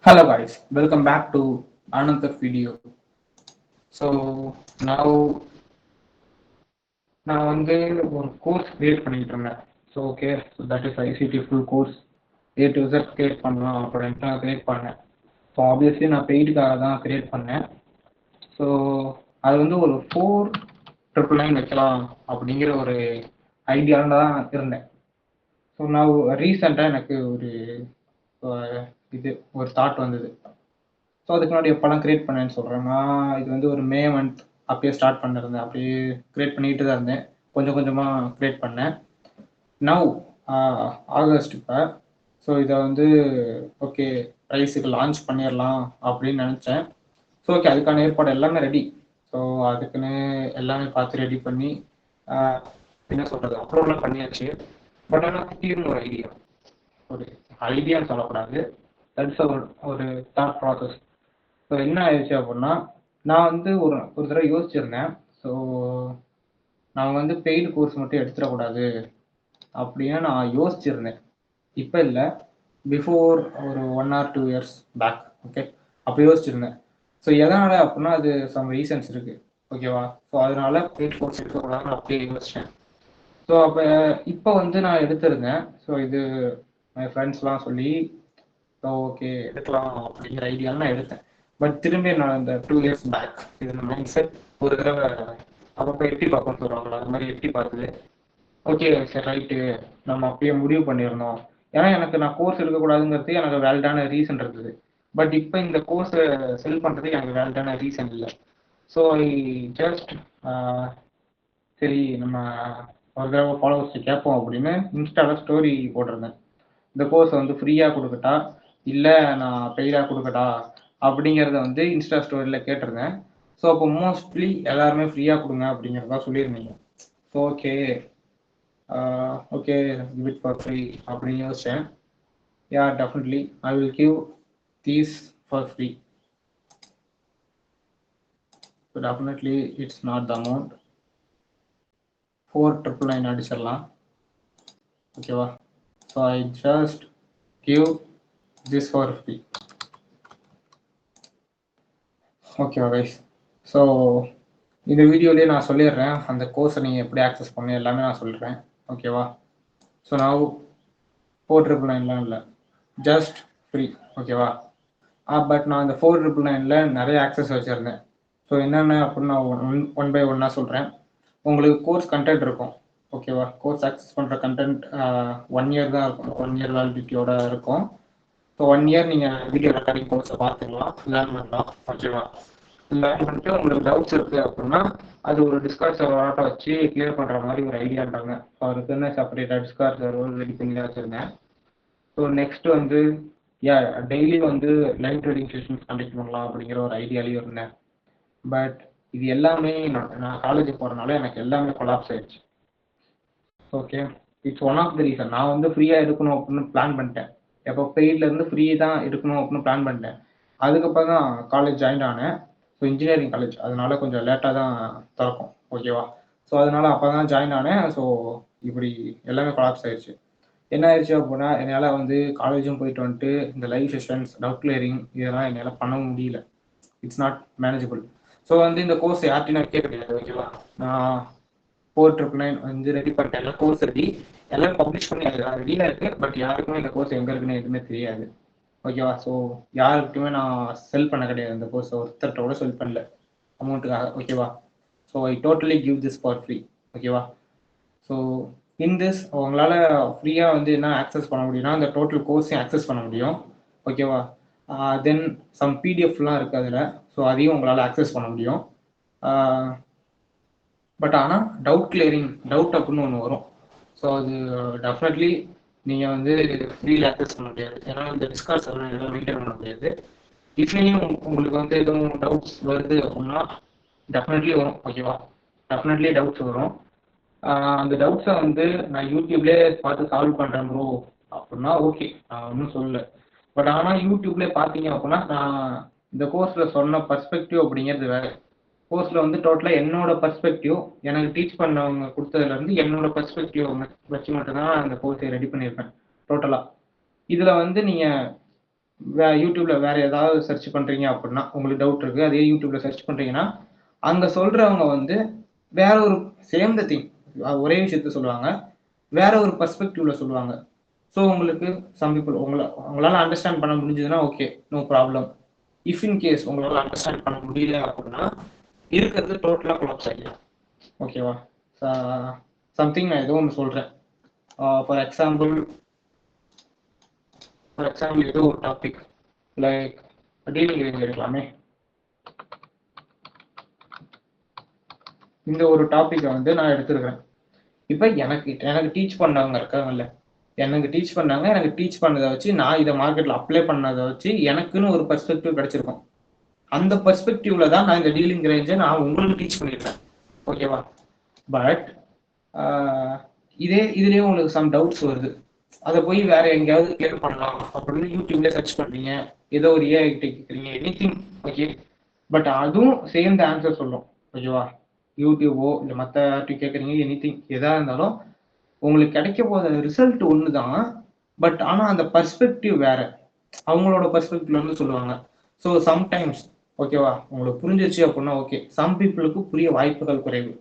Hello guys, welcome back to another video. So now நான் வந்து ஒரு கோர்ஸ் கிரியேட் பண்ணிட்டு இருந்தேன். So okay, so that is ICT full course A to Z create பண்ணலாம் அப்படின்ட்டு நான் கிரியேட் பண்ணேன். ஸோ ஆப்வியஸ்லி நான் பெய்டுக்காக தான் கிரியேட் பண்ணேன். ஸோ அது வந்து ஒரு 4,999 வைக்கலாம் அப்படிங்கிற ஒரு ஐடியாவில் தான் இருந்தேன். ஸோ நான் ரீசெண்டாக எனக்கு இது ஒரு தாட் வந்தது. ஸோ அதுக்கு முன்னாடி எப்போல்லாம் கிரியேட் பண்ணேன்னு சொல்கிறேன். நான் இது வந்து ஒரு மே மந்த் அப்பயே ஸ்டார்ட் பண்ணிருந்தேன். அப்படியே கிரியேட் பண்ணிட்டு தான் இருந்தேன். கொஞ்சம் கொஞ்சமாக கிரியேட் பண்ணேன். நவ் ஆகஸ்ட் இப்போ. ஸோ இதை வந்து ஓகே ப்ரைஸுக்கு லான்ச் பண்ணிடலாம் அப்படின்னு நினச்சேன். ஸோ ஓகே, அதுக்கான ஏற்பாடு எல்லாமே ரெடி. ஸோ அதுக்குன்னு எல்லாமே பார்த்து ரெடி பண்ணி என்ன சொல்கிறது அப்ரோலாம் பண்ணியாச்சு. பட் ஆனால் திடீர்னு ஒரு ஐடியான்னு சொல்லக்கூடாது, தட்ஸ் ஒரு தாட் ப்ராசஸ். ஸோ என்ன ஆயிடுச்சு அப்படின்னா, நான் வந்து ஒரு தடவை யோசிச்சிருந்தேன். ஸோ நான் வந்து பெய்டு கோர்ஸ் மட்டும் எடுத்துடக்கூடாது அப்படின்னு நான் யோசிச்சிருந்தேன். இப்போ இல்லை, பிஃபோர் ஒரு 1 or 2 years பேக். ஓகே, அப்போ யோசிச்சிருந்தேன். ஸோ எதனால் அப்படின்னா, அது சம் ரீசன்ஸ் இருக்குது. ஓகேவா? ஸோ அதனால பெய்டு கோர்ஸ் எடுக்கக்கூடாதுன்னு அப்படியே யோசித்தேன். ஸோ இப்போ வந்து நான் எடுத்திருந்தேன். ஸோ இது என் ஃப்ரெண்ட்ஸ்லாம் சொல்லி ஸோ ஓகே எடுக்கலாம் அப்படிங்கிற ஐடியாவில் நான் எடுத்தேன். பட் திரும்பி நான் இந்த 2 years பேக் இது மைண்ட் செட் ஒரு தடவை அப்பப்போ எட்டி பார்க்கணும்னு சொல்லுவாங்களா, அது மாதிரி எட்டி பார்த்துது. ஓகே சரி ரைட்டு, நம்ம அப்பயே முடிவு பண்ணியிருந்தோம். ஏன்னா நான் கோர்ஸ் எடுக்கக்கூடாதுங்கிறது எனக்கு வேலிடான ரீசன் இருந்தது. பட் இப்போ இந்த கோர்ஸை செல் பண்ணுறதுக்கு எனக்கு வேலிடான ரீசன் இல்லை. ஸோ ஐ ஜஸ்ட் சரி நம்ம ஒரு தடவை ஃபாலோவர்ஸ் கேட்போம் அப்படின்னு இன்ஸ்டாவில் ஸ்டோரி போட்டிருந்தேன். இந்த கோர்ஸை வந்து ஃப்ரீயாக கொடுக்கட்டா இல்லை நான் பெய்டாக கொடுக்கட்டா அப்படிங்கிறத வந்து இன்ஸ்டா ஸ்டோரியில் கேட்டிருந்தேன். ஸோ அப்போ மோஸ்ட்லி எல்லாருமே ஃப்ரீயாக கொடுங்க அப்படிங்கிறதா சொல்லியிருந்தீங்க. So okay okay give it for free அப்படின்னு யோசிச்சேன். Yeah definitely I will give these for free. So definitely it's not the amount. 4,999 அடிச்சிடலாம். ஓகேவா? So I just give this for free. ஓகேவா கைஸ்? ஸோ இந்த வீடியோலேயே நான் சொல்லிடுறேன், அந்த கோர்ஸை நீங்கள் எப்படி ஆக்சஸ் பண்ண எல்லாமே நான் சொல்கிறேன். ஓகேவா? ஸோ நான் 4,999 இல்லை, ஜஸ்ட் ஃப்ரீ. ஓகேவா? பட் நான் அந்த 4,999 நிறைய ஆக்சஸ் வச்சுருந்தேன். ஸோ என்னென்ன அப்படின்னு நான் ஒன் பை ஒன்னாக சொல்கிறேன். உங்களுக்கு கோர்ஸ் கண்டென்ட் இருக்கும். ஓகேவா? கோர்ஸ் ஆக்சஸ் பண்ணுற கண்டென்ட் 1 year தான் இருக்கும், 1 year வேலிடிட்டியோட இருக்கும். ஸோ 1 year நீங்கள் வீடியோ ரெக்கார்டிங் கோர்ஸை பார்த்துக்கலாம், லேர்ன் பண்ணலாம். ஓகேவா? லேர்ன் பண்ணிட்டு உங்களுக்கு டவுட்ஸ் இருக்குது அப்படின்னா அது ஒரு டிஸ்கார்ட் சர்வராட்ட வச்சு கிளியர் பண்ணுற மாதிரி ஒரு ஐடியான்றாங்க. ஸோ அதுக்குன்னு செப்பரேட்டாக டிஸ்கார்ட் சர்வர் ரெடி பண்ணி தான் வச்சுருந்தேன். ஸோ நெக்ஸ்ட் வந்து டெய்லி வந்து லைவ் ட்ரேடிங் செஷன்ஸ் கண்டக்ட் பண்ணலாம் அப்படிங்கிற ஒரு ஐடியாலேயும் இருந்தேன். பட் இது எல்லாமே நான் காலேஜ் போகிறனால எனக்கு எல்லாமே கொலாப்ஸ் ஆயிடுச்சு. Okay, it's one of the reason. நான் வந்து ஃப்ரீயாக எடுக்கணும் அப்படின்னு பிளான் பண்ணிட்டேன். எப்போ பெய்ட்லேருந்து ஃப்ரீ தான் எடுக்கணும் அப்படின்னு பிளான் பண்ணிட்டேன். அதுக்கப்புறம் தான் காலேஜ் ஜாயின் ஆனேன். ஸோ இன்ஜினியரிங் காலேஜ், அதனால கொஞ்சம் லேட்டாக தான் திறக்கும். ஓகேவா? ஸோ அதனால அப்போ தான் ஜாயின் ஆனேன். ஸோ இப்படி எல்லாமே கொலாப்ஸ் ஆயிடுச்சு. என்ன ஆயிடுச்சு அப்படின்னா, என்னால் வந்து காலேஜும் போயிட்டு வந்துட்டு இந்த லைவ் செஷன்ஸ், டவுட் கிளியரிங் இதெல்லாம் என்னால் பண்ண முடியல. It's not manageable. ஸோ வந்து இந்த கோர்ஸ் யார்ட்டையும் நான் கேட்க கிடையாது. ஓகேவா? நான் 4,999 வந்து ரெடி பண்ணிட்டேன். எல்லாம் கோர்ஸ் ரெடி, எல்லாம் பப்ளிஷ் பண்ணி ரெடியாக இருக்குது. பட் யாருக்குமே இந்த கோர்ஸ் எங்கே இருக்குன்னு எதுவுமே தெரியாது. ஓகேவா? ஸோ யாருக்குமே நான் செல் பண்ண கிடையாது. இந்த கோர்ஸை ஒருத்தர்கிட்ட கூட செல் பண்ணல அமௌண்ட்டுக்காக. ஓகேவா? So I totally give this for free. ஓகேவா? ஸோ இன் திஸ் உங்களால் ஃப்ரீயாக வந்து என்ன ஆக்சஸ் பண்ண முடியும்னா அந்த டோட்டல் கோர்ஸையும் ஆக்சஸ் பண்ண முடியும். ஓகேவா? தென் சம் பிடிஎஃப்லாம் இருக்குது அதில். ஸோ அதையும் உங்களால் ஆக்சஸ் பண்ண முடியும். பட் ஆனால் டவுட் கிளியரிங் டவுட் அப்படின்னு ஒன்று வரும். ஸோ அது டெஃபினெட்லி நீங்கள் வந்து ஃப்ரீயில் ஆக்சஸ் பண்ண முடியாது. ஏன்னா இந்த டிஸ்கார்ட் சர்வர் எல்லாம் மெயின்டைன் பண்ண முடியாது. இப்பயும் உங்களுக்கு வந்து எதுவும் டவுட்ஸ் வருது அப்படின்னா டெஃபினெட்லி வரும். ஓகேவா? டெஃபினெட்லி டவுட்ஸ் வரும். அந்த டவுட்ஸை வந்து நான் யூடியூப்லேயே பார்த்து சால்வ் பண்ணுறேன் ப்ரோ அப்படின்னா ஓகே, நான் ஒன்றும் சொல்லலை. பட் ஆனால் யூடியூப்லேயே பார்த்தீங்க அப்படின்னா நான் இந்த கோர்ஸில் சொன்ன பர்ஸ்பெக்டிவ் அப்படிங்கிறது வேறு. கோர்ஸில் வந்து டோட்டலாக என்னோட பர்ஸ்பெக்டிவ், எனக்கு டீச் பண்ணவங்க கொடுத்ததுலேருந்து என்னோட பர்ஸ்பெக்டிவ் வச்சு மட்டும்தான் அந்த கோர்ஸை ரெடி பண்ணியிருப்பேன் டோட்டலாக. இதில் வந்து நீங்கள் யூடியூப்ல வேற ஏதாவது சர்ச் பண்றீங்க அப்படின்னா, உங்களுக்கு டவுட் இருக்கு, அதே யூடியூப்ல சர்ச் பண்றீங்கன்னா, அங்க சொல்றவங்க வந்து வேற ஒரு சேம் த திங் ஒரே விஷயத்த சொல்லுவாங்க. வேற ஒரு பெர்ஸ்பெக்டிவ்ல சொல்லுவாங்க. ஸோ உங்களுக்கு சம் பீப்பிள் உங்களால அண்டர்ஸ்டாண்ட் பண்ண முடிஞ்சதுன்னா okay, no problem. If in case உங்களால அண்டர்ஸ்டாண்ட் பண்ண முடியல அப்படின்னா, இருக்கிறது டோட்டலா கொலாப்ஸ் ஆகிடும். ஓகேவா? சம்திங் நான் ஏதோ ஒன்று சொல்றேன். ஃபார் எக்ஸாம்பிள் ஏதோ ஒரு டாபிக் லைக் டீலிங் ரேஞ்ச் எடுக்கலாமே. இந்த ஒரு டாப்பிக்கை வந்து நான் எடுத்துருக்கிறேன். இப்போ எனக்கு டீச் பண்ணவங்க இருக்காங்கல்ல, எனக்கு டீச் பண்ணாங்க, எனக்கு டீச் பண்ணதை வச்சு நான் இதை மார்க்கெட்டில் அப்ளை பண்ணதை வச்சு எனக்குன்னு ஒரு பெர்ஸ்பெக்டிவ் கிடைச்சிருக்கும். அந்த பெர்ஸ்பெக்டிவ்ல தான் நான் இந்த டீலிங் ரேஞ்சை நான் உங்களுக்கு டீச் பண்ணியிருக்கேன். ஓகேவா? பட் இதுலேயே உங்களுக்கு சம் டவுட்ஸ் வருது. அதை போய் வேற எங்கேயாவது கிளியர் பண்ணலாம் அப்படின்னு யூடியூப்ல சர்ச் பண்றீங்க, ஏதோ ஒரு ஏஐ கிட்ட கேட்குறீங்க, எனி திங் ஓகே. பட் அதுவும் சேம் த ஆன்சர் சொல்லும். ஓகேவா? யூடியூபோ இல்லை மற்ற கேட்குறீங்க, எனி திங் எதாக இருந்தாலும் உங்களுக்கு கிடைக்க போகிற ரிசல்ட் ஒன்று தான். பட் ஆனால் அந்த பர்ஸ்பெக்டிவ் வேற, அவங்களோட பர்ஸ்பெக்டிவ்ல இருந்து சொல்லுவாங்க. ஸோ சம்டைம்ஸ் ஓகேவா, உங்களுக்கு புரிஞ்சிருச்சு அப்படின்னா ஓகே. சம் பீப்புளுக்கு புரிய வாய்ப்புகள் குறைவு.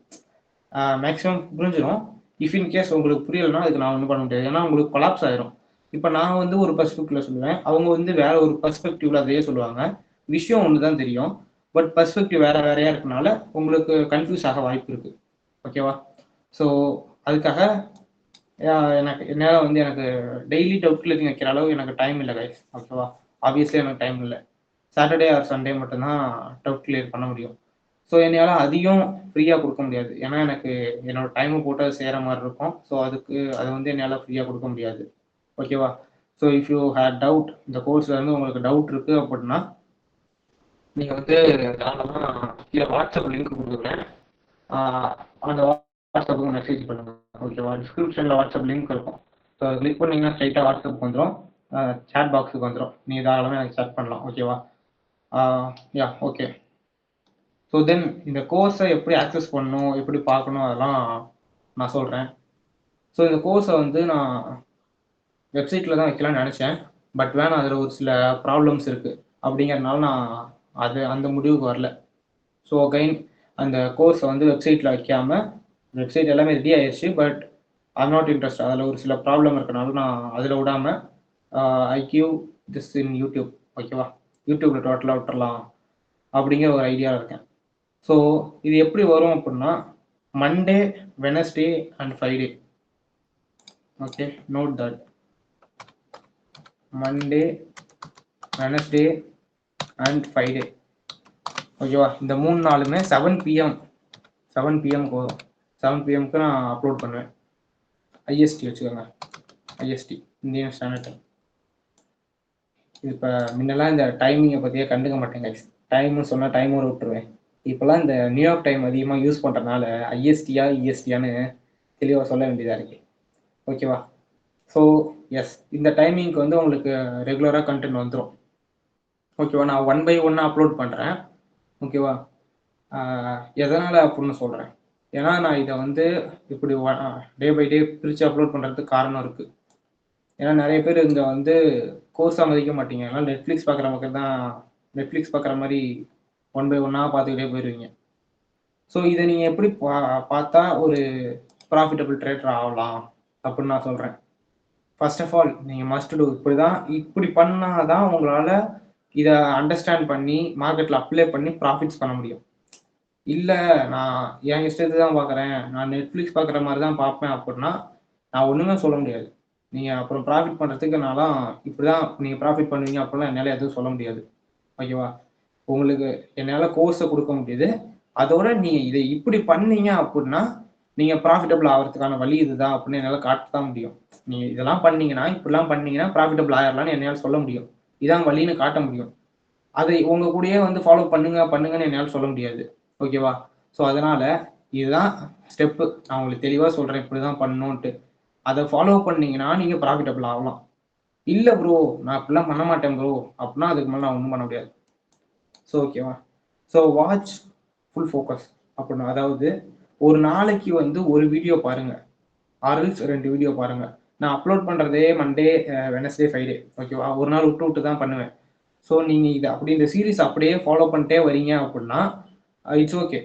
மேக்ஸிமம் புரிஞ்சிடும். இஃப் இன் கேஸ் உங்களுக்கு புரியலைன்னா அதுக்கு நான் ஒன்றும் பண்ண முடியாது, ஏன்னா உங்களுக்கு கொலாப்ஸ் ஆயிரும். இப்போ நான் வந்து ஒரு பர்ஸ்பெக்டிவ்ல சொல்லுவேன், அவங்க வந்து வேற ஒரு பர்ஸ்பெக்டிவ்ல அதையே சொல்லுவாங்க. விஷயம் ஒன்று தான் தெரியும், பட் பர்ஸ்பெக்டிவ் வேற வேறையா இருக்கனால உங்களுக்கு கன்ஃபியூஸ் ஆக வாய்ப்பு இருக்கு. ஓகேவா? ஸோ அதுக்காக என்னால் வந்து எனக்கு டெய்லி டவுட் கிளியரிங் வைக்கிற அளவு எனக்கு டைம் இல்லை கைஸ். ஓகேவா? ஆப்வியஸ்லி எனக்கு டைம் இல்லை. சாட்டர்டே ஆர் சண்டே மட்டும்தான் டவுட் கிளியர் பண்ண முடியும். ஸோ என்னால் அதிகம் ஃப்ரீயாக கொடுக்க முடியாது, ஏன்னா எனக்கு என்னோட டைமை போட்டு அது செய்கிற மாதிரி இருக்கும். ஸோ அதை வந்து என்னால் ஃப்ரீயாக கொடுக்க முடியாது. ஓகேவா? So if you had doubt, இந்த கோர்ஸில் இருந்து உங்களுக்கு டவுட் இருக்குது அப்படின்னா நீங்கள் வந்து தாராளமாக கீழே வாட்ஸ்அப் லிங்க் கொடுக்குறேன், அந்த வாட்ஸ்அப்புக்கு மெசேஜ் பண்ணுங்கள். ஓகேவா? டிஸ்கிரிப்ஷனில் வாட்ஸ்அப் லிங்க் இருக்கும். ஸோ அதை கிளிக் பண்ணிங்கன்னா ஸ்ட்ரைட்டாக வாட்ஸ்அப்புக்கு வந்துடும், சேட் பாக்ஸுக்கு வந்துடும். நீங்கள் தாராளமாக எனக்கு சேட் பண்ணலாம். ஓகேவா? Yeah okay. ஸோ தென் இந்த கோர்ஸை எப்படி ஆக்சஸ் பண்ணணும், எப்படி பார்க்கணும், அதெல்லாம் நான் சொல்கிறேன். ஸோ இந்த கோர்ஸை வந்து நான் வெப்சைட்டில் தான் வைக்கலாம்னு நினச்சேன். பட் வேணாம், அதில் ஒரு சில ப்ராப்ளம்ஸ் இருக்குது அப்படிங்கிறதுனால நான் அந்த முடிவுக்கு வரல. ஸோ அகைன் அந்த கோர்ஸை வந்து வெப்சைட்டில் வைக்காமல், வெப்சைட் எல்லாமே ரெடி ஆயிடுச்சு, பட் ஐம் நாட் இன்ட்ரெஸ்ட். அதில் ஒரு சில ப்ராப்ளம் இருக்கனால நான் அதில் விடாமல் I give this in YouTube. ஓகேவா? யூடியூப்பில் டோட்டலாக விட்டுறலாம் அப்படிங்கிற ஒரு ஐடியாவில் இருக்கேன். ஸோ இது எப்படி வரும் அப்படின்னா, Monday, Wednesday and Friday. Okay, note that. Monday, Wednesday and Friday. ஓகேவா? இந்த 3 நாளுமே 7 PM வரும். 7 PMக்கு நான் அப்லோட் பண்ணுவேன். ஐஎஸ்டி வச்சுக்கோங்க, ஐஎஸ்டி, இந்தியன் ஸ்டாண்டர்ட் டைம். இப்போ முன்னெல்லாம் இந்த டைமிங்கை பற்றியே கண்டுக்க மாட்டேங்க. டைம்னு சொன்னால் டைமோடு விட்டுருவேன். இப்போல்லாம் இந்த நியூயார்க் டைம் அதிகமாக யூஸ் பண்ணுறதுனால ஐஎஸ்டியா இஎஸ்டியான்னு தெளிவாக சொல்ல வேண்டியதாக இருக்கு. ஓகேவா? ஸோ எஸ், இந்த டைமிங்க்கு வந்து உங்களுக்கு ரெகுலராக கண்டென்ட் வந்துடும். ஓகேவா? நான் 1 by 1 அப்லோட் பண்ணுறேன். ஓகேவா? எதனால் அப்படின்னு சொல்கிறேன், ஏன்னா நான் இதை வந்து இப்படி டே பை டே பிரித்து அப்லோட் பண்ணுறதுக்கு காரணம் இருக்குது. ஏன்னா நிறைய பேர் இங்கே வந்து கோர்ஸாக மதிக்க மாட்டீங்க, அதனால் நெட்ஃப்ளிக்ஸ் பார்க்குற மக்கள் தான் நெட்ஃப்ளிக்ஸ் பார்க்குற மாதிரி 1 by 1 பார்த்துக்கிட்டே போயிடுவீங்க. ஸோ இதை நீங்கள் எப்படி பார்த்தா ஒரு ப்ராஃபிட்டபிள் ட்ரேடர் ஆகலாம் அப்படின்னு நான் சொல்கிறேன். ஃபர்ஸ்ட் ஆஃப் ஆல் நீங்கள் மஸ்ட் டூ, இப்படி பண்ணால் தான் உங்களால் இதை அண்டர்ஸ்டாண்ட் பண்ணி மார்க்கெட்டில் அப்ளை பண்ணி ப்ராஃபிட்ஸ் பண்ண முடியும். இல்லை நான் என் இஷ்டத்தை தான் பார்க்குறேன், நான் நெட்ஃப்ளிக்ஸ் பார்க்குற மாதிரி தான் பார்ப்பேன் அப்படின்னா நான் ஒன்றுமே சொல்ல முடியாது. நீங்கள் அப்புறம் ப்ராஃபிட் பண்ணுறதுக்கு நான்லாம் இப்படி தான் நீங்கள் ப்ராஃபிட் பண்ணுவீங்க அப்படின்னா என்னால் எதுவும் சொல்ல முடியாது. ஓகேவா? உங்களுக்கு என்னால் கோர்ஸை கொடுக்க முடியுது, அதோட நீங்கள் இதை இப்படி பண்ணீங்க அப்படின்னா நீங்கள் ப்ராஃபிட்டபிள் ஆகிறதுக்கான வழி இதுதான் அப்படின்னு என்னால் காட்ட தான் முடியும். நீங்கள் இதெல்லாம் பண்ணீங்கன்னா, இப்படிலாம் பண்ணீங்கன்னா ப்ராஃபிட்டபிள் ஆயிடலாம்னு என்னால் சொல்ல முடியும். இதான் வழின்னு காட்ட முடியும். அதை உங்கள் கூடயே வந்து ஃபாலோ பண்ணுங்கன்னு என்னால் சொல்ல முடியாது. ஓகேவா? ஸோ அதனால் இதுதான் ஸ்டெப்பு, நான் உங்களுக்கு தெளிவாக சொல்கிறேன் இப்படி தான் பண்ணணுன்ட்டு. அதை ஃபாலோ பண்ணீங்கன்னா நீங்கள் ப்ராஃபிட்டபிள் ஆகலாம். இல்லை ப்ரோ நான் அப்படிலாம் பண்ண மாட்டேன் ப்ரோ அப்படின்னா அதுக்கு மேலே நான் ஒன்றும் பண்ண முடியாது. ஸோ ஓகேவா? ஸோ வாட்ச் ஃபுல் ஃபோக்கஸ் அப்படின்னா, அதாவது ஒரு நாளைக்கு வந்து ஒரு வீடியோ பாருங்கள், ஆர்எல்ஸ் 2 வீடியோ பாருங்கள். நான் அப்லோட் பண்ணுறதே மண்டே, வெனஸ்டே, ஃப்ரைடே. ஓகேவா? ஒரு நாள் விட்டு விட்டு தான் பண்ணுவேன். ஸோ நீங்கள் இது அப்படி இந்த சீரிஸ் அப்படியே ஃபாலோ பண்ணிட்டே வரீங்க அப்படின்னா இட்ஸ் ஓகே.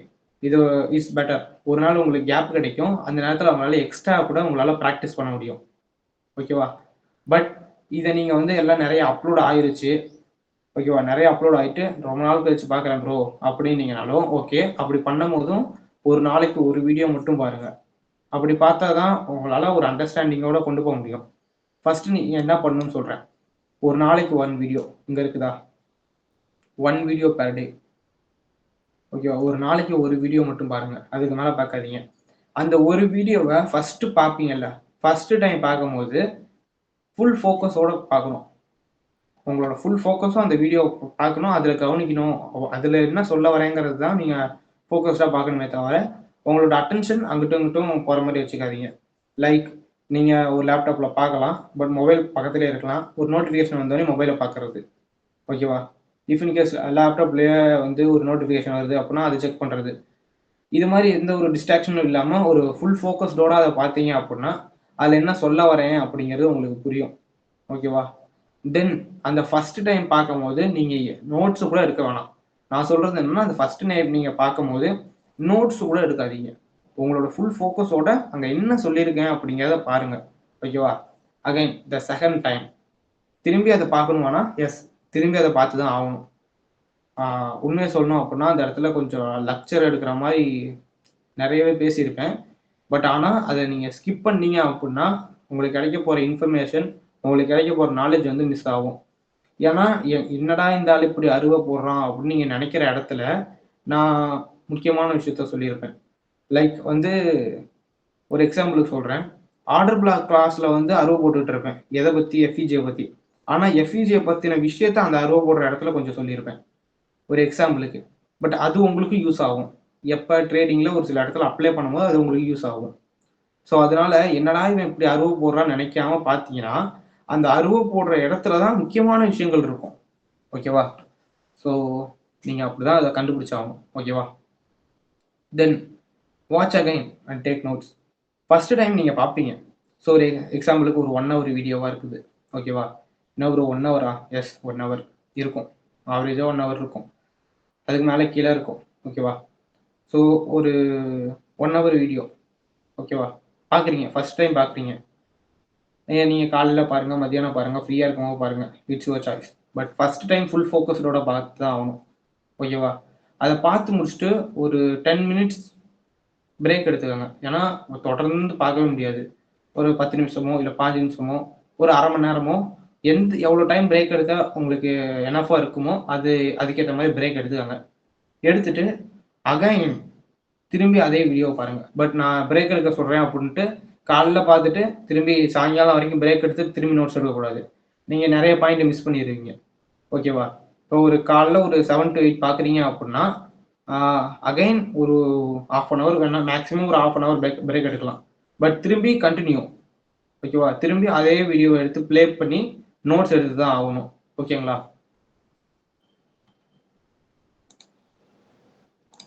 இது இஸ் பெட்டர். ஒரு நாள் உங்களுக்கு கேப் கிடைக்கும். அந்த நேரத்தில் அவங்களால எக்ஸ்ட்ரா கூட உங்களால் ப்ராக்டிஸ் பண்ண முடியும். ஓகேவா? பட் இதை நீங்கள் வந்து எல்லாம் நிறைய அப்லோட் ஆயிருச்சு. ஓகேவா? நிறைய அப்லோட் ஆகிட்டு ரொம்ப நாள் கழிச்சு பார்க்குறேன் ப்ரோ அப்படின்னீங்கனாலும் ஓகே. அப்படி பண்ணும் போதும் ஒரு நாளைக்கு ஒரு வீடியோ மட்டும் பாருங்கள். அப்படி பார்த்தா தான் உங்களால் ஒரு அண்டர்ஸ்டாண்டிங்கோட கொண்டு போக முடியும். ஃபர்ஸ்ட் நீங்கள் என்ன பண்ணணும்னு சொல்கிறேன். ஒரு நாளைக்கு 1 வீடியோ இங்கே இருக்குதா? 1 வீடியோ பெர் டே. ஓகேவா? ஒரு நாளைக்கு ஒரு வீடியோ மட்டும் பாருங்க. அதுக்கு மேலே பார்க்காதீங்க. அந்த ஒரு வீடியோவை ஃபர்ஸ்ட் பார்ப்பீங்கல்ல, ஃபர்ஸ்ட் டைம் பார்க்கும்போது ஃபுல் ஃபோக்கஸோட பார்க்கணும். உங்களோட ஃபுல் ஃபோக்கஸும் அந்த வீடியோ பார்க்கணும், அதில் கவனிக்கணும். அதில் என்ன சொல்ல வரேங்கிறது தான் நீங்கள் ஃபோக்கஸ்டாக பார்க்கணுமே தவிர உங்களோட அட்டென்ஷன் அங்கிட்டும் இங்கிட்டும் போகிற மாதிரி வச்சுக்காதீங்க. லைக் நீங்கள் ஒரு லேப்டாப்பில் பார்க்கலாம், பட் மொபைல் பக்கத்துலேயே இருக்கலாம். ஒரு நோட்டிஃபிகேஷன் வந்தோடனே மொபைலை பார்க்குறது. ஓகேவா? இஃப் இன்கேஸ் லேப்டாப்லேயே வந்து ஒரு நோட்டிஃபிகேஷன் வருது அப்படின்னா அதை செக் பண்ணுறது. இது மாதிரி எந்த ஒரு டிஸ்ட்ராக்ஷனும் இல்லாமல் ஒரு ஃபுல் ஃபோக்கஸ்டோட அதை பார்த்தீங்க அப்படின்னா அதில் என்ன சொல்ல வரேன் அப்படிங்கிறது உங்களுக்கு புரியும். ஓகேவா? தென் அந்த ஃபர்ஸ்ட் டைம் பார்க்கும்போது நீங்கள் நோட்ஸ் கூட எடுக்க வேணாம். நான் சொல்கிறது என்னன்னா, அந்த ஃபர்ஸ்ட் டைம் நீங்கள் பார்க்கும்போது நோட்ஸ் கூட எடுக்காதீங்க. உங்களோட ஃபுல் ஃபோக்கஸோட அங்கே என்ன சொல்லியிருக்கேன் அப்படிங்கிறத பாருங்கள். ஓகேவா? அகைன் த செகண்ட் டைம் திரும்பி அதை பார்க்கணுமானா எஸ், திரும்பி அதை பார்த்து தான் ஆகணும். உண்மையை சொல்லணும் அப்படின்னா அந்த இடத்துல கொஞ்சம் லெக்சர் எடுக்கிற மாதிரி நிறையவே பேசியிருப்பேன். பட் ஆனால் அதை நீங்கள் ஸ்கிப் பண்ணீங்க அப்படின்னா உங்களுக்கு கிடைக்க போகிற இன்ஃபர்மேஷன், உங்களுக்கு கிடைக்க போகிற நாலேஜ் வந்து மிஸ் ஆகும். ஏன்னா என்னடா இந்த ஆள் இப்படி அருவா போடுறான் அப்படின்னு நீங்கள் நினைக்கிற இடத்துல நான் முக்கியமான விஷயத்த சொல்லியிருப்பேன். லைக் வந்து ஒரு எக்ஸாம்பிளுக்கு சொல்கிறேன். ஆர்டர் பிளாக் கிளாஸில் வந்து அருவா போட்டுட்டு இருப்பேன். எதை பற்றி? எஃப்இஜியை பற்றி. ஆனால் எஃப்இஜியை பற்றின விஷயத்த அந்த அருவா போடுற இடத்துல கொஞ்சம் சொல்லியிருப்பேன், ஒரு எக்ஸாம்பிளுக்கு. பட் அது உங்களுக்கு யூஸ் ஆகும். எப்போ ட்ரேடிங்கில் ஒரு சில இடத்துல அப்ளை பண்ணும்போது அது உங்களுக்கு யூஸ் ஆகும். ஸோ அதனால என்னடா இவன் இப்படி அருவா போடுறான்னு நினைக்காம பார்த்தீங்கன்னா அந்த அருவா போடுற இடத்துல தான் முக்கியமான விஷயங்கள் இருக்கும். ஓகேவா? ஸோ நீங்கள் அப்படி தான் அதை கண்டுபிடிச்சாகணும். ஓகேவா? தென் watch again and take notes. First time நீங்கள் பார்ப்பீங்க. ஸோ ஒரு எக்ஸாம்பிளுக்கு ஒரு 1 hour வீடியோவாக இருக்குது. ஓகேவா? என்ன ஒரு 1 hour? எஸ், 1 hour இருக்கும். ஆவரேஜாக 1 hour இருக்கும். அதுக்கு மேலே கீழே இருக்கும். ஓகேவா? ஸோ ஒரு 1 hour வீடியோ ஓகேவா பார்க்குறீங்க, ஃபர்ஸ்ட் டைம் பார்க்குறீங்க. நீங்கள் காலையில் பாருங்கள், மத்தியானம் பாருங்கள், ஃப்ரீயாக இருக்கும்போது பாருங்கள். It's your choice. But first time full ஃபோக்கஸ்டோட பார்த்து தான் ஆகணும். ஓகேவா? அதை பார்த்து முடிச்சுட்டு ஒரு 10 minutes பிரேக் எடுத்துக்கோங்க. ஏன்னா தொடர்ந்து பார்க்கவே முடியாது. ஒரு 10 நிமிஷமோ இல்லை 5 நிமிஷமோ ஒரு அரை மணி நேரமோ எவ்வளோ டைம் பிரேக் எடுக்க உங்களுக்கு எனஃபாக இருக்குமோ அதுக்கேற்ற மாதிரி பிரேக் எடுத்துக்கோங்க. எடுத்துட்டு அகைன் திரும்பி அதே வீடியோ பாருங்க. பட் நான் பிரேக் எடுக்க சொல்றேன் அப்படின்ட்டு காலைல பார்த்துட்டு திரும்பி சாயங்காலம் வரைக்கும் பிரேக் எடுத்து திரும்பி நோட்ஸ் எடுக்கக்கூடாது. நீங்கள் நிறைய பாயிண்ட் மிஸ் பண்ணிடுவீங்க. ஓகேவா? இப்போ ஒரு காலைல ஒரு 7 to 8 பார்க்குறீங்க அப்படின்னா அகைன் ஒரு 1/2 hour வேணா, மேக்ஸிமம் ஒரு 1/2 hour பிரேக் எடுக்கலாம். பட் திரும்பி கண்டினியூ. ஓகேவா? திரும்பி அதே வீடியோ எடுத்து ப்ளே பண்ணி நோட்ஸ் எடுத்து தான் ஆகணும். ஓகேங்களா?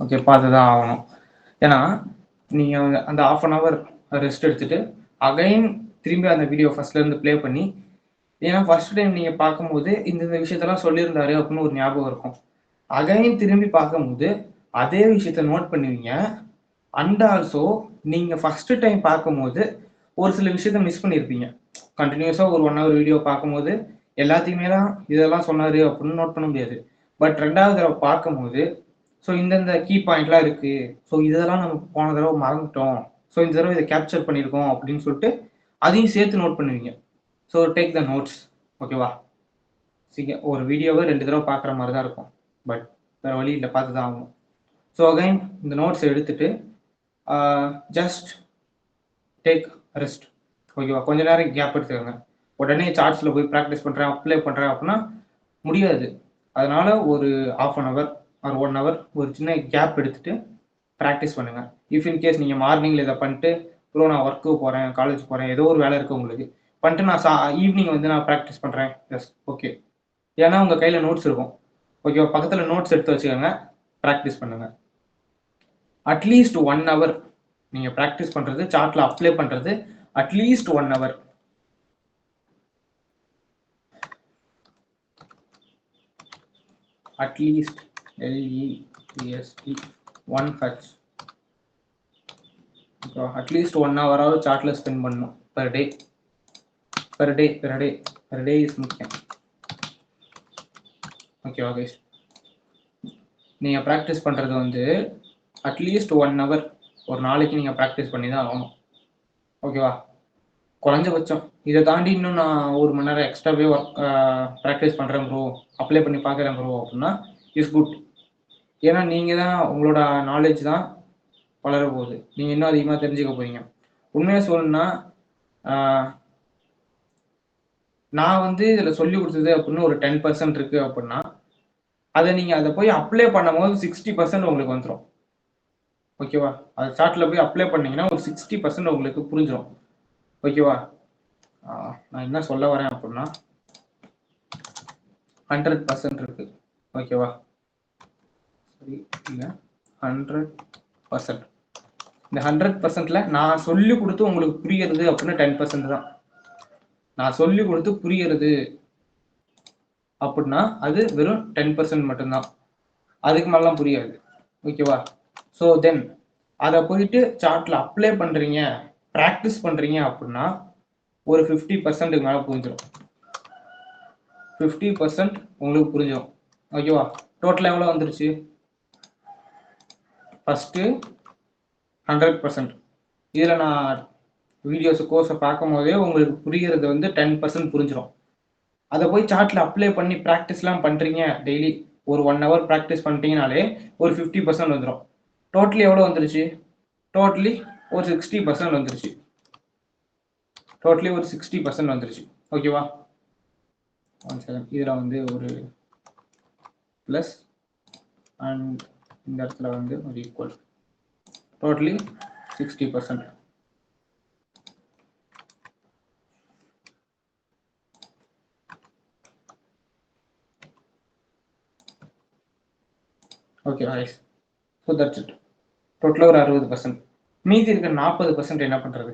ஓகே, பார்த்து தான் ஆகணும். ஏன்னா நீங்கள் அந்த 1/2 hour ரெஸ்ட் எடுத்துட்டு அகைன் திரும்பி அந்த வீடியோ ஃபர்ஸ்ட்லேருந்து ப்ளே பண்ணி, ஏன்னா ஃபர்ஸ்ட் டைம் நீங்கள் பார்க்கும்போது இந்த விஷயத்தெல்லாம் சொல்லியிருந்தாரு அப்படின்னு ஒரு ஞாபகம் இருக்கும். அகைன் திரும்பி பார்க்கும்போது அதே விஷயத்த நோட் பண்ணுவீங்க. அண்ட் ஆல்சோ நீங்கள் ஃபர்ஸ்ட் டைம் பார்க்கும்போது ஒரு சில விஷயத்த மிஸ் பண்ணியிருப்பீங்க. கண்டினியூஸாக ஒரு 1 hour வீடியோ பார்க்கும்போது எல்லாத்தையுமே தான் இதெல்லாம் சொன்னார் அப்படின்னு நோட் பண்ண முடியாது. பட் 2வது தடவை பார்க்கும்போது ஸோ இந்தந்த கீ பாயிண்ட்லாம் இருக்குது, ஸோ இதெல்லாம் நம்ம போன தடவை மறந்துட்டோம், ஸோ இந்த தடவை இதை கேப்சர் பண்ணியிருக்கோம் அப்படின்னு சொல்லிட்டு அதையும் சேர்த்து நோட் பண்ணுவீங்க. So take the notes. ஓகேவா? ஒரு வீடியோவை 2 தடவை பார்க்குற மாதிரி தான் இருக்கும். பட் வேறு வழி இல்லை, பார்த்து தான் ஆகணும். ஸோ அகைன் இந்த நோட்ஸ் எடுத்துட்டு ஜஸ்ட் டேக் ரெஸ்ட். ஓகேவா? கொஞ்ச நேரம் கேப் எடுத்துக்கோங்க. உடனே சார்ட்ஸில் போய் ப்ராக்டிஸ் பண்ணுறேன், அப்ளை பண்ணுறேன் அப்படின்னா முடியாது. அதனால ஒரு 1/2 hour ஒரு 1 hour ஒரு சின்ன கேப் எடுத்துட்டு ப்ராக்டிஸ் பண்ணுங்கள். இஃப் இன்கேஸ் நீங்கள் மார்னிங்கில் இதை பண்ணிட்டு ப்ரோ நான் ஒர்க்கு போகிறேன், காலேஜ் போகிறேன், ஏதோ ஒரு வேலை இருக்குது உங்களுக்கு, பண்ணிட்டு நான் ஈவினிங் வந்து நான் ப்ராக்டிஸ் பண்ணுறேன், எஸ் ஓகே. ஏன்னா உங்கள் கையில் நோட்ஸ் இருக்கும். ஓகேவா? பக்கத்தில் நோட்ஸ் எடுத்து வச்சுக்கோங்க, ப்ராக்டிஸ் பண்ணுங்கள். அட்லீஸ்ட் 1 hour நீங்கள் ப்ராக்டிஸ் பண்ணுறது, சார்ட்டில் அப்ளை பண்ணுறது at least 1 hour. At least LEAST 1H. At least 1 ஹவராவது சார்ட்ல ஸ்பெண்ட் பண்ணணும் பெர் டே இஸ் முக்கியம். ஓகேவா கைஸ்? நீங்கள் ப்ராக்டிஸ் பண்ணுறது வந்து அட்லீஸ்ட் 1 ஹவர் ஒரு நாளைக்கு நீங்கள் ப்ராக்டிஸ் பண்ணி தான் ஆகணும். ஓகேவா? குறைஞ்சபட்சம் இதை தாண்டி இன்னும் நான் 1 மணி நேரம் எக்ஸ்ட்ராவே ப்ராக்டிஸ் பண்ணுறேன் ப்ரோ, அப்ளை பண்ணி பார்க்குறேன் ப்ரோ அப்படின்னா இஸ் குட். ஏன்னா நீங்கள் தான் உங்களோட நாலேஜ் தான் வளர போகுது, நீங்கள் இன்னும் அதிகமாக தெரிஞ்சுக்க போகிறீங்க. உண்மையாக சொல்லணும்னா நான் வந்து இதில் சொல்லி கொடுத்தது அப்படின்னு ஒரு 10% இருக்குது அப்படின்னா அதை நீங்கள் அதை போய் அப்ளை பண்ணும் போது 60% உங்களுக்கு வந்துடும். ஓகேவா? அது சார்ட்டில் போய் அப்ளை பண்ணீங்கன்னா ஒரு 60% உங்களுக்கு புரிஞ்சிடும். ஓகேவா? நான் என்ன சொல்ல வரேன் அப்படின்னா 100% இருக்கு. ஓகேவா? சரி, இல்லை 100%. இந்த 100%ல நான் சொல்லி கொடுத்து உங்களுக்கு புரியுறது அப்படின்னா 10% தான். நான் சொல்லி கொடுத்து புரியுறது அப்படின்னா அது வெறும் 10% மட்டும்தான், அதுக்கு மேலாம் புரியாது. ஓகேவா? ஸோ தென் அதை போயிட்டு சார்ட்ல அப்ளை பண்றீங்க, ப்ராக்டிஸ் பண்றீங்க அப்படின்னா ஒரு 50% மேலே புரிஞ்சிடும். 50% உங்களுக்கு புரிஞ்சிடும். ஓகேவா? டோட்டல் எவ்வளோ வந்துருச்சு? ஃபர்ஸ்ட்டு 100%. இதில் நான் வீடியோஸ் கோர்ஸை பார்க்கும் போதே உங்களுக்கு புரிகிறது வந்து 10% புரிஞ்சிடும். அதை போய் சார்ட்ல அப்ளை பண்ணி ப்ராக்டிஸ்லாம் பண்ணுறீங்க, டெய்லி ஒரு 1 ஹவர் ப்ராக்டிஸ் பண்ணிட்டீங்கனாலே ஒரு 50% வந்துடும். டோட்டலி எவ்வளோ வந்துருச்சு? டோட்டலி ஒரு 60% வந்துருச்சு. டோட்டலி ஒரு 60% வந்துருச்சு. ஓகேவா? இதில் வந்து ஒரு ப்ளஸ் அண்ட் இந்த இடத்துல வந்து ஒரு equal, totally 60%. Okay rice. So that's it. டோட்டலாக ஒரு 60%. மீதி இருக்க 40% என்ன பண்ணுறது?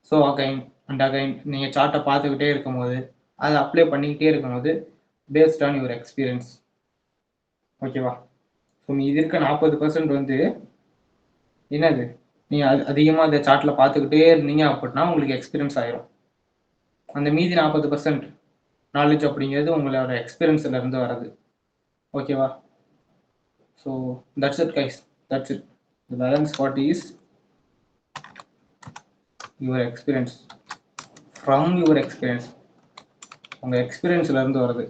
ஸோ அகைன் அண்ட் அகைன் நீங்கள் சார்ட்டை பார்த்துக்கிட்டே இருக்கும்போது அதை அப்ளை பண்ணிக்கிட்டே இருக்கும்போது பேஸ்ட் ஆன் யுவர் எக்ஸ்பீரியன்ஸ். ஓகேவா? ஸோ மீதி இருக்க 40% வந்து என்னது, நீங்கள் அதிகமாக அந்த சார்ட்டில் பார்த்துக்கிட்டே இருந்தீங்க அப்படின்னா உங்களுக்கு எக்ஸ்பீரியன்ஸ் ஆயிரும். அந்த மீதி 40% நாலேஜ் அப்படிங்கிறது உங்களோட எக்ஸ்பீரியன்ஸ்ல இருந்து வர்றது. ஓகேவா? So that's it guys, that's it. The balance part is your experience. From your experience, உங்க எக்ஸ்பீரியன்ஸ்ல இருந்து வருது.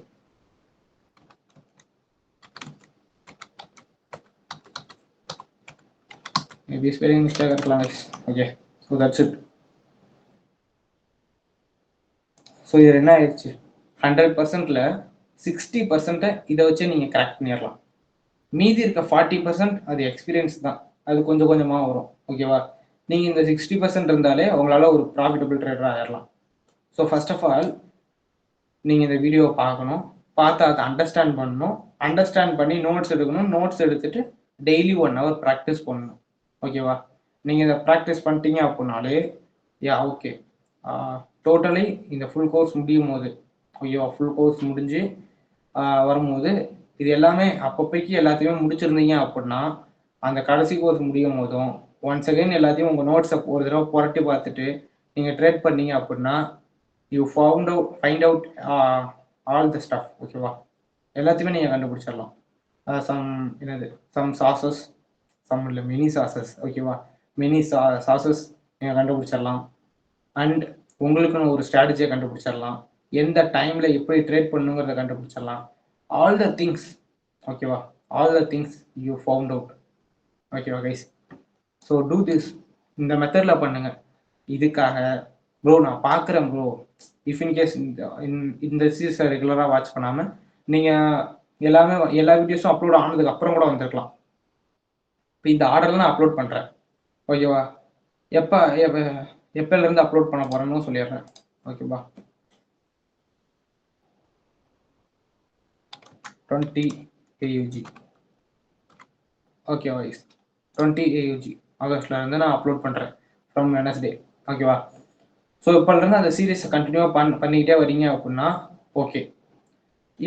மேபி ஸ்பெல்லிங் மிஸ்டேக் இருக்கலாம் guys. Okay, so that's it. So இது என்ன ஆயிடுச்சு? 100%ல 60% இதை வச்சு நீங்க கரெக்ட் பண்ணிடலாம். மீதி இருக்க 40% அது எக்ஸ்பீரியன்ஸ் தான், அது கொஞ்சம் கொஞ்சமா வரும். ஓகேவா? நீங்க இந்த 60% இருந்தாலே உங்களால ஒரு ப்ராஃபிட்டபிள் ட்ரேடர் ஆயிடலாம். ஸோ ஃபர்ஸ்ட் ஆஃப் ஆல் நீங்க இந்த வீடியோ பார்க்கணும், பார்த்து அதை அண்டர்ஸ்டாண்ட் பண்ணணும், அண்டர்ஸ்டாண்ட் பண்ணி நோட்ஸ் எடுக்கணும், நோட்ஸ் எடுத்துட்டு டெய்லி 1 ஹவர் ப்ராக்டிஸ் பண்ணணும். ஓகேவா? நீங்க இதை ப்ராக்டிஸ் பண்ணிட்டீங்க அப்படின்னாலே ஓகே, டோட்டலி இந்த ஃபுல் கோர்ஸ் முடியும் போது, ஓகேவா, ஃபுல் கோர்ஸ் முடிஞ்சு வரும்போது இது எல்லாமே அப்பப்போக்கி எல்லாத்தையுமே முடிச்சிருந்தீங்க அப்படின்னா அந்த கடைசி கோர்ஸ் முடியும் போதும் ஒன்ஸ் அகைன் எல்லாத்தையும் உங்கள் நோட்ஸை ஒரு தடவை புரட்டி பார்த்துட்டு நீங்கள் ட்ரேட் பண்ணீங்க அப்படின்னா you find out all the stuff. ஓகேவா? எல்லாத்தையுமே நீங்கள் கண்டுபிடிச்சிடலாம். சம் சாசஸ், சம் இல்லை மினி சாசஸ். ஓகேவா? மினி சாசஸ் நீங்கள் கண்டுபிடிச்சிடலாம். அண்ட் உங்களுக்குன்னு ஒரு ஸ்ட்ராட்டஜியை கண்டுபிடிச்சிடலாம். எந்த டைம்ல எப்படி ட்ரேட் பண்ணுங்கிறத கண்டுபிடிச்சிடலாம். All the things. ஓகேவா? All the things you found out. ஓகேவா கைஸ்? ஸோ டூ திஸ், இந்த மெத்தடில் பண்ணுங்க. இதுக்காக ப்ரோ நான் பார்க்குறேன் ப்ரோ, இஃப் இன்கேஸ் இந்த சீரீஸை ரெகுலராக வாட்ச் பண்ணாமல் நீங்கள் எல்லா வீடியோஸும் அப்லோட் ஆனதுக்கு அப்புறம் கூட வந்துருக்கலாம். இப்போ இந்த ஆர்டர்ல நான் அப்லோட் பண்ணுறேன். ஓகேவா? எப்போலேருந்து அப்லோட் பண்ண போகிறேன்னு சொல்லிடுறேன். ஓகேவா? 20 AUG. ஓகேவா கைஸ்? 20 AUG ஆகஸ்ட்ல இருந்து நான் அப்லோட் பண்ணுறேன், ஃப்ரம் வெனஸ்டே. ஓகேவா? ஸோ இப்போலேருந்து அந்த சீரீஸை கண்டினியூவாக பண்ணிக்கிட்டே வரீங்க அப்படின்னா ஓகே.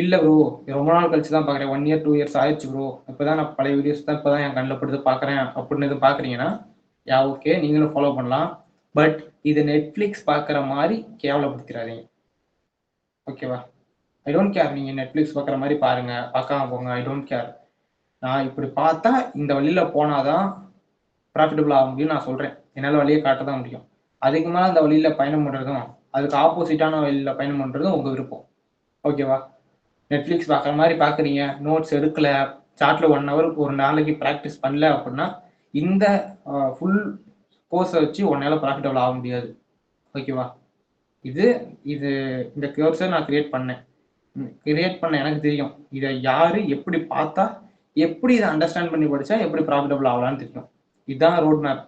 இல்லை ப்ரோ ரொம்ப நாள் கழிச்சு தான் பார்க்குறேன், 1 இயர் 2 இயர்ஸ் ஆயிடுச்சு ப்ரோ, இப்போ தான் நான் பழைய வீடியோஸ் தான் இப்போ தான் என் கண்ணில் படுத்து பார்க்குறேன் அப்படின்னு எதுவும் பார்க்குறீங்கன்னா யா ஓகே, நீங்களும் ஃபாலோ பண்ணலாம். பட் இது நெட்ஃப்ளிக்ஸ் பார்க்குற மாதிரி கேவலப்படுத்திடாதீங்க, ஓகேவா? ஐ டோன்ட் கேர், நீங்கள் நெட்ஃப்ளிக்ஸ் பார்க்குற மாதிரி பாருங்கள், பார்க்காம போங்க, ஐ டோன்ட் கேர். நான் இப்படி பார்த்தா இந்த வழியில் போனாதான் ப்ராஃபிட்டபிள் ஆக முடியும் நான் சொல்கிறேன், என்னால் வழியை காட்ட தான் முடியும். அதுக்கு மேலே அந்த வழியில் பயணம் பண்ணுறதும் அதுக்கு ஆப்போசிட்டான வழியில் பயணம் பண்ணுறதும் உங்கள் விருப்பம், ஓகேவா? நெட்ஃப்ளிக்ஸ் பார்க்குற மாதிரி பார்க்குறீங்க, நோட்ஸ் எடுக்கலை, சார்ட்டில் 1 ஹவர் ஒரு நாளைக்கு ப்ராக்டிஸ் பண்ணல அப்படின்னா இந்த ஃபுல் கோர்ஸை வச்சு உன்னால் ப்ராஃபிட்டபிள் ஆக முடியாது, ஓகேவா? இது இது இந்த கோர்ஸை நான் கிரியேட் பண்ண எனக்கு தெரியும் இதை யார் எப்படி பார்த்தா எப்படி இதை அண்டர்ஸ்டாண்ட் பண்ணி படித்தா எப்படி ப்ராஃபிட்டபிள் ஆகலான்னு தெரியும். இதுதான் ரோட் மேப்.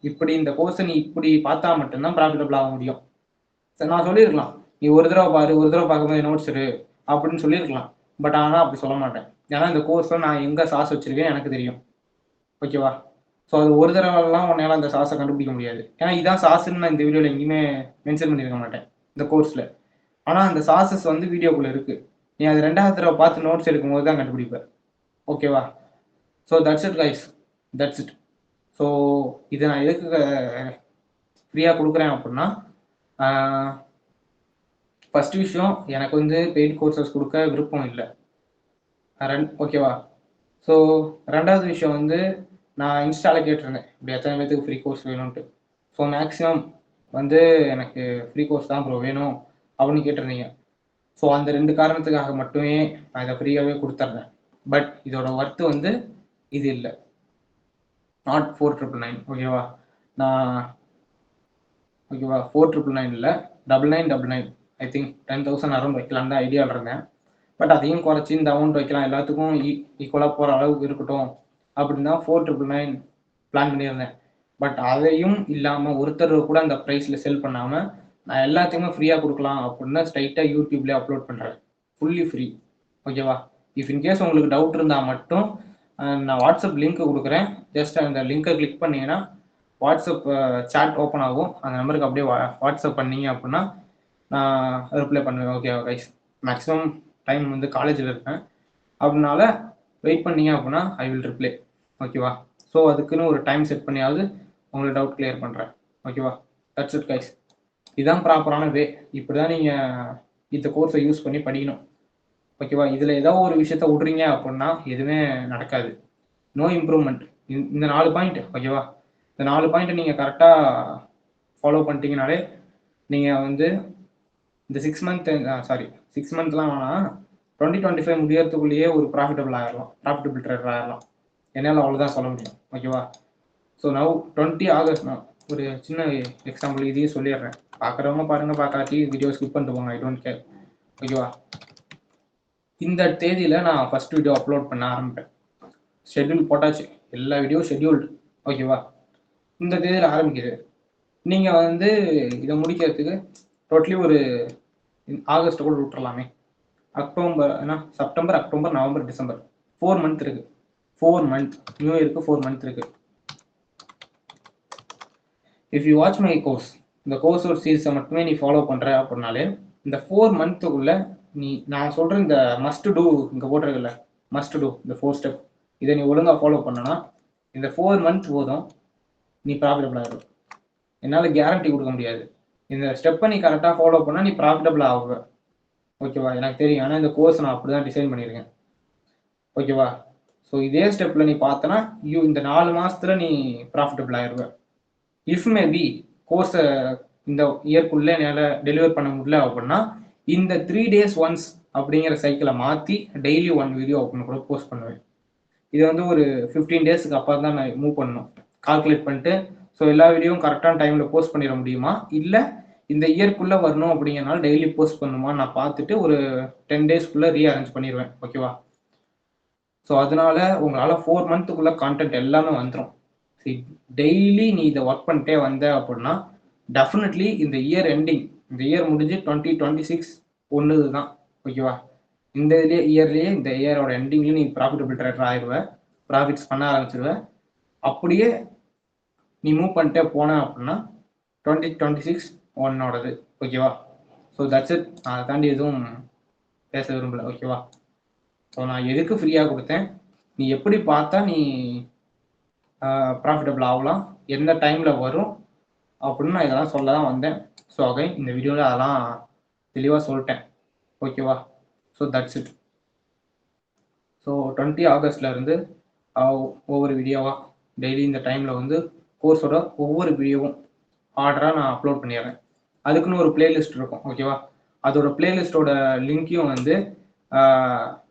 இப்படி இந்த கோர்ஸை நீ இப்படி பார்த்தா மட்டும்தான் ப்ராஃபிட்டபிள் ஆக முடியும். நான் சொல்லியிருக்கலாம், நீ ஒரு தடவை பாரு, ஒரு தடவை பார்க்கும்போது நோட்ஸ் எடு அப்படின்னு சொல்லியிருக்கலாம். பட் ஆனால் அப்படி சொல்ல மாட்டேன், ஏன்னா இந்த கோர்ஸில் நான் எங்கே சாஸ் வச்சிருக்கேன் எனக்கு தெரியும், ஓகேவா? ஸோ அது ஒரு தடவைலாம் உன்னால் அந்த சாஸை கண்டுபிடிக்க முடியாது, ஏன்னா இதான் சாஸ்ன்னு நான் இந்த வீடியோவில் எங்கேயுமே மென்ஷன் பண்ணியிருக்க மாட்டேன் இந்த கோர்ஸில். ஆனால் அந்த சாசஸ் வந்து வீடியோக்குள்ளே இருக்குது, நீ அது 2வது தடவை பார்த்து நோட்ஸ் எடுக்கும்போது தான் கண்டுபிடிப்பேன், ஓகேவா? So that's it guys, that's it. So இதை நான் எதுக்கு ஃப்ரீயாக கொடுக்குறேன் அப்படின்னா, ஃபர்ஸ்ட் விஷயம், எனக்கு வந்து பெய்ட் கோர்சஸ் கொடுக்க விருப்பம் இல்லை, ஓகேவா? ஸோ 2வது விஷயம் வந்து நான் இன்ஸ்டாவில் கேட்டிருந்தேன் இப்படி எத்தனை பேருக்கு ஃப்ரீ கோர்ஸ் வேணும்ன்ட்டு. ஸோ மேக்ஸிமம் வந்து எனக்கு ஃப்ரீ கோர்ஸ் தான் ப்ரோ வேணும் அப்படின்னு கேட்டிருந்தீங்க. ஸோ அந்த 2 காரணத்துக்காக மட்டுமே நான் இதை ஃப்ரீயாகவே கொடுத்துட்றேன். பட் இதோட ஒர்த்து வந்து இது இல்லை, நாட் 4999, ஓகேவா? நான் ஓகேவா 4999 இல்லை, 9999, ஐ திங்க் 10,000 அரௌண்ட் வைக்கலான்னு தான் ஐடியாவில் இருந்தேன். பட் அதையும் குறைச்சி இந்த அமௌண்ட் வைக்கலாம், எல்லாத்துக்கும் ஈக்குவலாக போகிற அளவுக்கு இருக்கட்டும் அப்படின்னு தான் 4999 பிளான் பண்ணியிருந்தேன். பட் அதையும் இல்லாமல் ஒருத்தர் கூட அந்த ப்ரைஸில் செல் பண்ணாமல் நான் எல்லாத்தையுமே ஃப்ரீயாக கொடுக்கலாம் அப்படின்னு ஸ்ட்ரைட்டாக யூடியூப்லேயே அப்லோட் பண்ணுறேன், ஃபுல்லி ஃப்ரீ, ஓகேவா? இஃப் இன்கேஸ் உங்களுக்கு டவுட் இருந்தால் மட்டும் நான் வாட்ஸ்அப் லிங்க் கொடுக்குறேன், ஜஸ்ட் அந்த லிங்கை கிளிக் பண்ணிங்கன்னா வாட்ஸ்அப் சாட் ஓப்பன் ஆகும், அந்த நம்பருக்கு அப்படியே வாட்ஸ்அப் பண்ணீங்க அப்படின்னா நான் ரிப்ளை பண்ணுவேன், ஓகேவா கைஸ்? மேக்ஸிமம் டைம் வந்து காலேஜில் இருப்பேன், அப்படின்னால வெயிட் பண்ணீங்க அப்படின்னா ஐ வில் ரிப்ளை, ஓகேவா? ஸோ அதுக்குன்னு ஒரு டைம் செட் பண்ணியாவது உங்களுக்கு டவுட் கிளியர் பண்ணுறேன், ஓகேவா? That's it guys. இதுதான் ப்ராப்பரான வே, இப்படி தான் நீங்கள் இந்த கோர்ஸை யூஸ் பண்ணி படிக்கணும், ஓகேவா? இதில் ஏதோ ஒரு விஷயத்த விட்றீங்க அப்படின்னா எதுவுமே நடக்காது, நோ இம்ப்ரூவ்மெண்ட். இந்த 4 பாயிண்ட், ஓகேவா? இந்த 4 பாயிண்ட்டை நீங்கள் கரெக்டாக ஃபாலோ பண்ணிட்டீங்கனாலே நீங்கள் வந்து இந்த 6 மந்த்லாம் வேணாம், 2025 முடியறதுக்குள்ளேயே ஒரு ப்ராஃபிட்டபிள் ட்ரேடர் ஆகிடலாம், என்னால் அவ்வளோதான் சொல்ல முடியும், ஓகேவா? ஸோ நவ் 20 ஆகஸ்ட், நான் ஒரு சின்ன எக்ஸாம்பிள் இதையும் சொல்லிடுறேன், பார்க்குறவங்க பாருங்கள், பார்க்காட்டி வீடியோ ஸ்கிப் பண்ணிட்டு போங்க, ஐ டோன்ட் கேர், ஓகேவா? இந்த தேதியில் நான் ஃபர்ஸ்ட் வீடியோ அப்லோட் பண்ண ஆரம்பிப்பேன், ஷெட்யூல் போட்டாச்சு, எல்லா வீடியோ ஷெட்யூல்டு, ஓகேவா? இந்த தேதியில் ஆரம்பிக்குது, நீங்கள் வந்து இதை முடிக்கிறதுக்கு டோட்டலி ஒரு ஆகஸ்ட் கூட விட்டுறலாமே, October, September, October, November, December, 4 month இருக்கு, 4 மந்த், நியூ இயருக்கு 4 மந்த் இருக்கு. If you watch my course, இந்த கோர்ஸ் ஒரு சீரீஸை மட்டுமே நீ ஃபாலோ பண்ணுற அப்படின்னாலே இந்த 4 மந்த்துக்குள்ள நான் சொல்கிற இந்த மஸ்ட் டூ இங்கே போட்டிருக்குல்ல, மஸ்ட் டூ, இந்த 4 ஸ்டெப், இதை நீ ஒழுங்காக ஃபாலோ பண்ணனா இந்த 4 மந்த் போதும் நீ ப்ராஃபிட்டபிள் ஆகிடும். என்னால் கேரண்டி கொடுக்க முடியாது, இந்த ஸ்டெப்பை நீ கரெக்டாக ஃபாலோ பண்ணால் நீ ப்ராஃபிட்டபிள் ஆகுவ, ஓகேவா? எனக்கு தெரியும், ஆனால் இந்த கோர்ஸ் நான் அப்படி தான் டிசைன் பண்ணியிருக்கேன், ஓகேவா? ஸோ இதே ஸ்டெப்பில் நீ பார்த்தனா இந்த 4 மாதத்தில் நீ ப்ராஃபிட்டபிள் ஆகிடுவ. இஃப் மேபி கோர்ஸை இந்த இயர்க்குள்ளே என்னால் டெலிவர் பண்ண முடியல அப்படின்னா இந்த 3 days ஒன்ஸ் அப்படிங்கிற சைக்கிளை மாற்றி டெய்லி 1 வீடியோ அப்படின்னு கூட போஸ்ட் பண்ணுவேன். இது வந்து ஒரு 15 டேஸ்க்கு அப்புறம் தான் நான் மூவ் பண்ணணும், கால்குலேட் பண்ணிட்டு. ஸோ எல்லா வீடியோவும் கரெக்டான டைமில் போஸ்ட் பண்ணிட முடியுமா, இல்லை இந்த இயர்க்குள்ளே வரணும் அப்படிங்கிறனால டெய்லி போஸ்ட் பண்ணுமா நான் பார்த்துட்டு ஒரு 10 டேஸ்க்குள்ளே ரீஅரேஞ்ச் பண்ணிடுவேன், ஓகேவா? ஸோ அதனால உங்களால் 4 மந்த்துக்குள்ளே கான்டென்ட் எல்லாமே வந்துடும். டெய்லி நீ இதை ஒர்க் பண்ணிட்டே வந்த அப்படின்னா டெஃபினெட்லி இந்த இயர் எண்டிங், இந்த இயர் முடிஞ்சு 2026 ஒன்று தான், ஓகேவா? இந்த இயர்லேயே இந்த இயரோட எண்டிங்லேயே நீ ப்ராஃபிட்டபிள் ட்ரேடர் ஆயிடுவேன், ப்ராஃபிட்ஸ் பண்ண ஆரம்பிச்சிருவேன். அப்படியே நீ மூவ் பண்ணிட்டே போன அப்படின்னா 2026 ஒன்னோடது, ஓகேவா? So that's it. அதை தாண்டி எதுவும் பேச விரும்பல. ஓகேவா? ஸோ நான் எதுக்கு ஃப்ரீயாக கொடுத்தேன், நீ எப்படி பார்த்தா நீ ப்ராஃபிட்டபிள் ஆகலாம், எந்த டைமில் வரும் அப்படின்னு நான் இதெல்லாம் சொல்ல தான் வந்தேன். ஸோ அகைன் இந்த வீடியோவில் அதெல்லாம் தெளிவாக சொல்லிட்டேன். ஓகேவா? So that's it. ஸோ 20 ஆகஸ்ட்லேருந்து ஒவ்வொரு வீடியோவாக டெய்லி இந்த டைமில் வந்து கோர்ஸோட ஒவ்வொரு வீடியோவும் ஆர்டராக நான் அப்லோட் பண்ணிடுறேன். அதுக்குன்னு ஒரு பிளேலிஸ்ட் இருக்கும். ஓகேவா? அதோட பிளேலிஸ்ட்டோட லிங்க்கையும் வந்து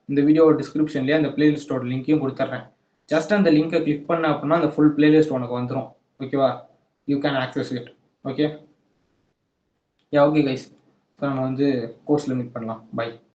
இந்த வீடியோ டிஸ்கிரிப்ஷன்லேயே அந்த பிளேலிஸ்ட்டோட லிங்க்கையும் கொடுத்துட்றேன். ஜஸ்ட் அந்த லிங்கை கிளிக் பண்ண அப்படின்னா அந்த ஃபுல் பிளேலிஸ்ட் உனக்கு வந்துடும். ஓகேவா? You can access it. Okay yeah, okay guys. So நம்ம வந்து கோர்ஸில் மீட் பண்ணலாம். பை.